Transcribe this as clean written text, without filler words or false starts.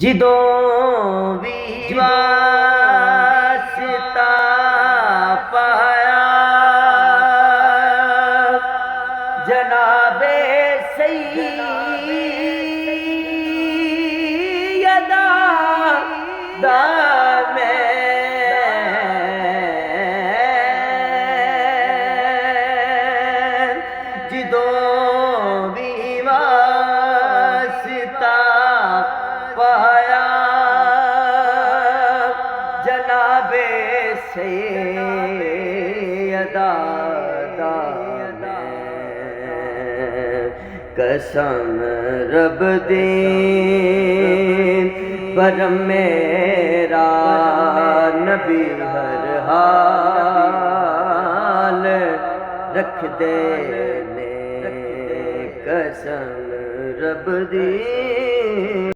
जिदों भी वास्ता पाया जनाबे सैयदा दामे जिदों भी वास्ता पाया जनाबे सैयदा दामे कसम रब दी पर मेरा नबी हर हाल रख दे ने कसम रब दी।